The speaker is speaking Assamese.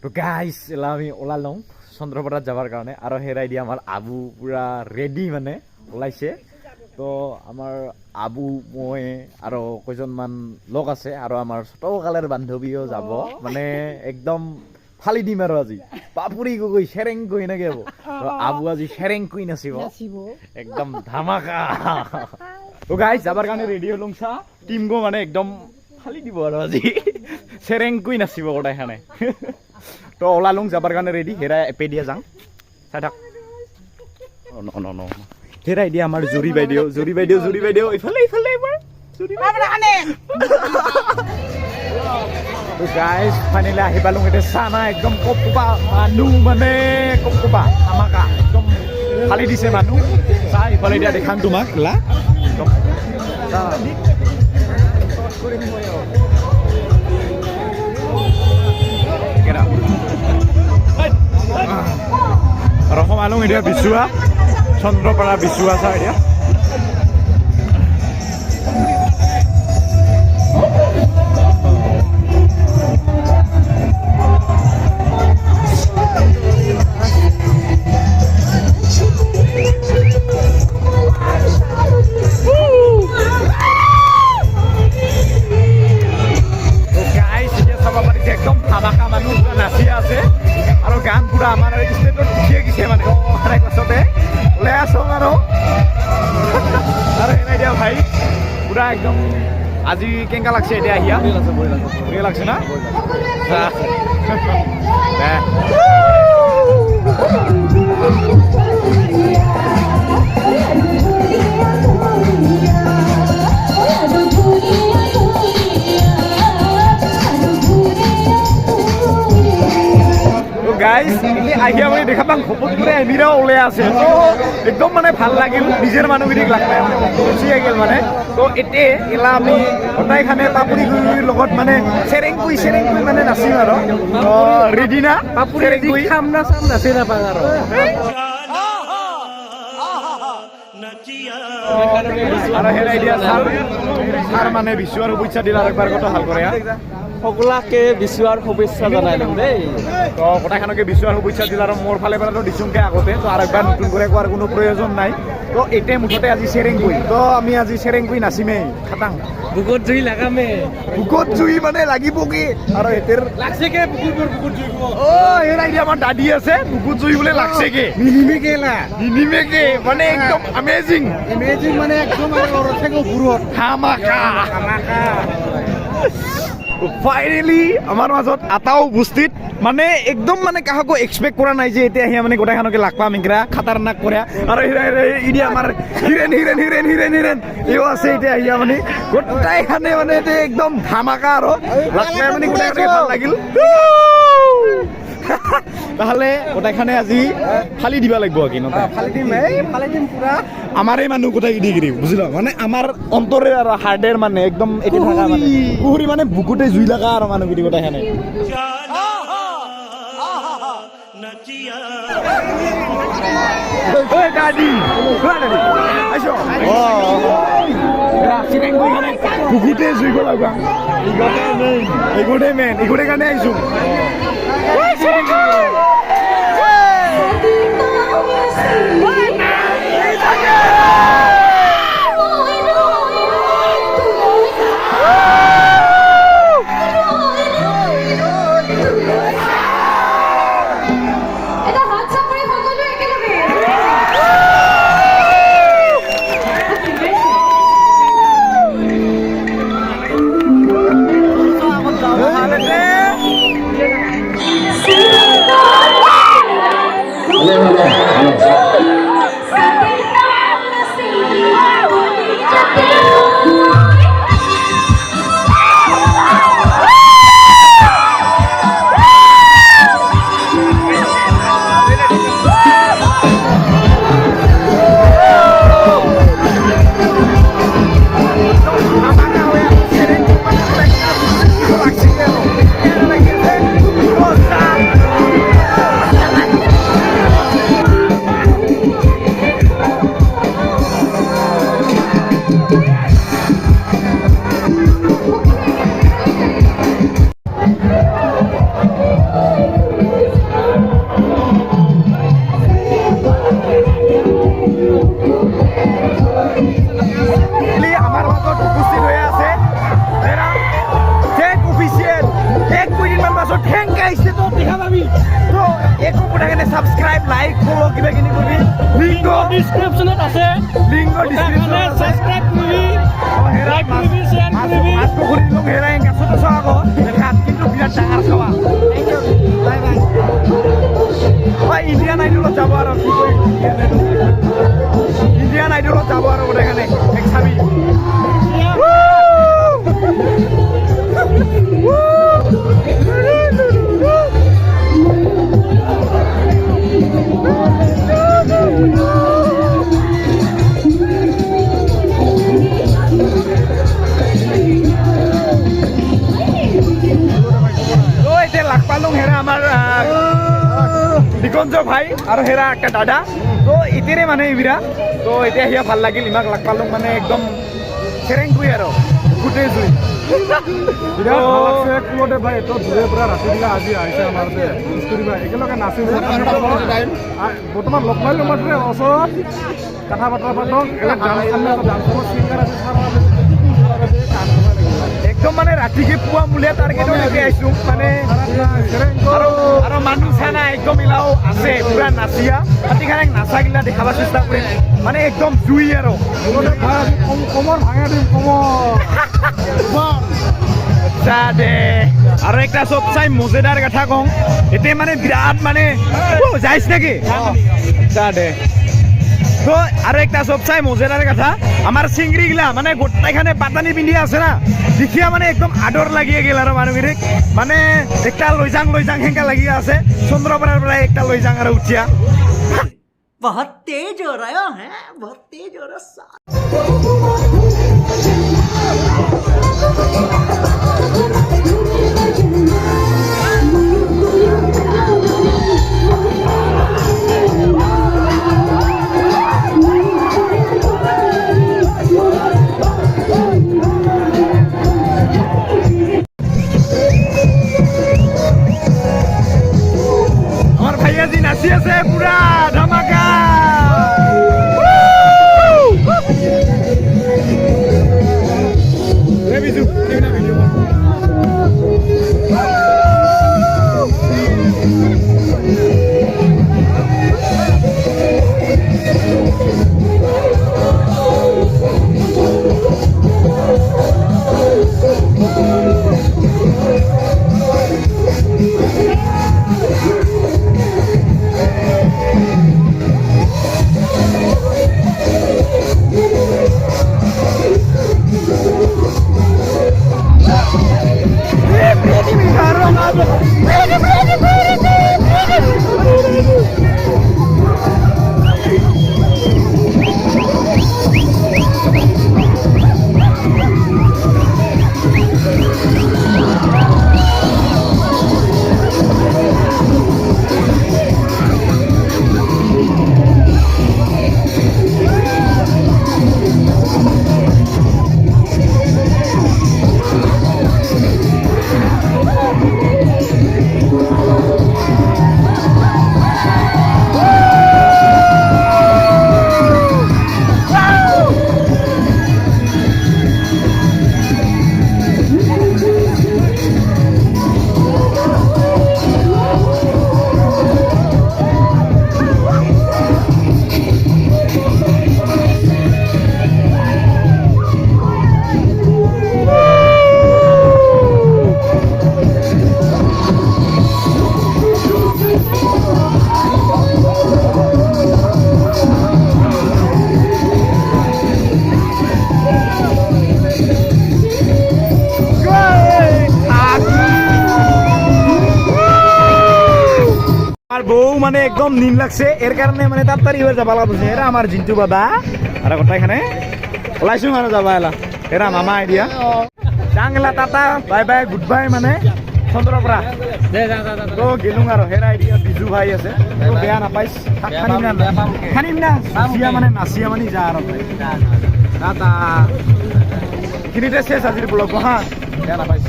তো গাইস এলা আমি ওলালং চন্দ্ৰপাৰাত যাবৰ কাৰণে আৰু হেৰাই দি আমাৰ আবু পুৰা ৰেডি মানে ওলাইছে তো আমাৰ আবু মই আৰু কেইজনমান লোক আছে আৰু আমাৰ ছোটকালৰ বান্ধৱীও যাব মানে একদম ফালি দিম আৰু আজি পাপুৰি গৈ শেৰেং গৈ এনেকে হ'ব তো আবু আজি শেৰেং গৈ নাচিব একদম ধামাকা তো গাইস যাবৰ কাৰণে ৰেডি হলং চা টিম গো মানে একদম ফালি দিব আৰু আজি শেৰেং গৈ নাচিব গোটাইখানে তো ওলালং যাবৰ কাৰণে ৰেডি হেৰাই এপে দিয়া যাং চাই থাক হেৰাই দিয়া আমাৰ জুৰি বাইদেউ ইফালে এবাৰ জুৰি তো গাইজ ফাইনেলি আহি পালোঁ এতিয়া চানা একদম কপকপা মানুহ মানে কপকপা ধামাকা একদম ফালি দিছে মানুহ চা ইফালে এতিয়া দেখাম তোমাক লা একদম আৰু সোমালোঁ এতিয়া বিচুৱা চন্দ্ৰপাৰা বিচুৱা চা এতিয়া একদম ধামাকা মানুহ নাচি আছে আৰু গান পুৰা আমাৰ ষ্টেটত উঠিয়ে গৈছে মানে পাছতে ওলাই আছো আৰু সেনাই দিয়া ভাই পুৰা একদম আজি কেনেকা লাগছে এতিয়া আহিয়া বঢ়িয়া লাগছে না গাইজ আহি আমি দেখা পাম ঘপত করে এমিরাও ওলাই আছে তো একদম মানে ভাল লাগিল নিজের মানুহখিনিক লাগ নাই মানে গুচি গেল মানে তো এতে এলা আমি গোটাইখানে পাপুৰি গুৰিৰ লগত মানে চেৰেং কুই মানে নাচিম আৰু ৰেডি না পাপুৰি কুই খাম না চাম নাচি নাপাং আৰু আৰু হেৰাই দিয়া ছাৰ মানে বিচুৱাৰ শুভেচ্ছা দিল আৰু একবাৰ কথা ভাল কৰে সকলোকে বিচুৱাৰ শুভেচ্ছা জনাইলোঁ দেই তো গোটাইখানকে বিচুৱাৰ শুভেচ্ছা দিল আৰু মোৰ ফালে পৰাতো দিছোঁগে আগতে তো আৰু একবাৰ নতুন কৰি কোৱাৰ কোনো প্ৰয়োজন নাই তো এতিয়া মুঠতে আজি চেৰেং কুই তো আমি আজি চেৰেং কুই নাচিমেই খাটাং বুকুত জুই লাগামে বুকুত জুই মানে লাগিব কি আৰু এতেৰ লাগছেকে বুকুত জুই অ হেৰাই দিয়া আমাৰ দাদী আছে বুকুত জুই বোলে লাগছেকে নিনিমেকে মানে একদম অ্যামেজিং মানে একদম আৰু থেকে গুৰুত ধামাকা ফাইনেলি আমাৰ মাজত আটাও উপস্থিত মানে একদম মানে কাহাকো এক্সপেক্ট কৰা নাই যে এতিয়া আহি মানে গোটাইখানকে লাগ পাম ইংৰা খাতাৰনাক কৰা আৰু ইডি আমাৰ হিৰেন এও আছে এতিয়া আহিয়া মানে গোটাইখানে মানে একদম ধামাকা আৰু লাগ পাই মানে গোটাইখানে ভাল লাগিল তাহলে গোটাইখানে আজি ফালি দিবা লাগিব কি ন ফালি দিম পুৰা আমাৰে মানুহ গোটাই দি বুজিলা মানে আমাৰ অন্তৰে আৰু হাৰ্ডেৰ মানে একদম এটি থাকা মানে পুহুৰি মানে বুকুতে জুই লাগা আৰু মানুহ গিৰি গোটাইখানে বুকুতে জুই লাগা এইগোটে কাৰণে আহিছো আহিছে তো দেখা পাবি তো একো পুৰা কেনে সাবস্ক্ৰাইব লাইক ফলো কিবা কিনি কৰিবি লিংক ডিসক্ৰিপশনত আছে লিংক ডিসক্ৰিপচনত আছে সাবস্ক্ৰাইব কৰিবি লাইক কৰিবি শেয়াৰ কৰিবি মাছ পুখুৰী লোক হেৰাই গাছতে চাওঁ আকৌ দেখাত কিন্তু বিৰাট ডাঙৰ খাৱা বাই বাই ইণ্ডিয়ান আইডলত যাব আৰু কি কৰি ইণ্ডিয়ান আইডলত যাব আৰু গোটেইখানে এক চাবি দিগঞ্জৰ ভাই আৰু হেৰা একটা দাদা তো ইতেৰে মানে ইবিৰা তো এতিয়া হিয়া ভাল লাগিল ইমাক লাগ পালোঁ মানে একদম চেৰেং কৰি আৰু গোটেই জুই কুলতে ভাই এত দূৰে পৰা ৰাতিবিলাক আজি আহিছে আমাৰ কৰিব একেলগে নাচিব বৰ্তমান লগ পাইলোঁ মাত্ৰ ওচৰত কথা বতৰা পাতক ছিংগাৰ আছে একদম মানে ৰাতিকে পুৱা মূলীয়া টাৰ্গেটলৈকে আহিছোঁ মানে আৰু মানুহ চানা একদম মিলাও আছে পুৰা নাচিয়া ৰাতিখানে নাচাগিলা দেখাব চেষ্টা কৰিম মানে একদম জুই আৰু কমৰ ভাঙা দিম কমৰ দে আৰু একটা চব চাই মজেদাৰ কথা কওঁ এতিয়া মানে বিৰাট মানে যাইছ নেকি দে তো আৰু একটা চব চাই মজেদাৰ কথা আমাৰ চিংৰিগিলা মানে গোটেইখানে পাতানি পিন্ধি আছে না দেখিয়া মানে একদম আদৰ লাগিয়ে গেল আৰু মানুহখিনিক মানে একটা লৈ যাং সেনেকা লাগি আছে চন্দ্ৰপাৰাৰ পৰা একটা লৈ যাং আৰু উঠিয়া बहुत तेज हो रहा है बहुत तेज हो रहा ভাইয়াজি নাচি আছে পুৰা ধামাকা বউ মানে একদম নীল লাগছে এর কারণে মানে তাড়াতাড়ি হয়ে যাবা লাগছে এরা আমার জিন্তু বাবা আর গোটাইখানে ওলাইছো মানে যাবা এলা এরা মামা আইডিয়া ডাংলা tata bye bye good bye মানে চন্দ্ৰপৰা তো গেলুং আৰু হেৰা আইডিয়া বিজু ভাই আছে তো বেয়া নাপাইছ খানিম না নাচিয়া মানে যা আৰু টাটা এইখিনিতে শেষ আজিৰ ব্লগ হা বেয়া নাপাইছ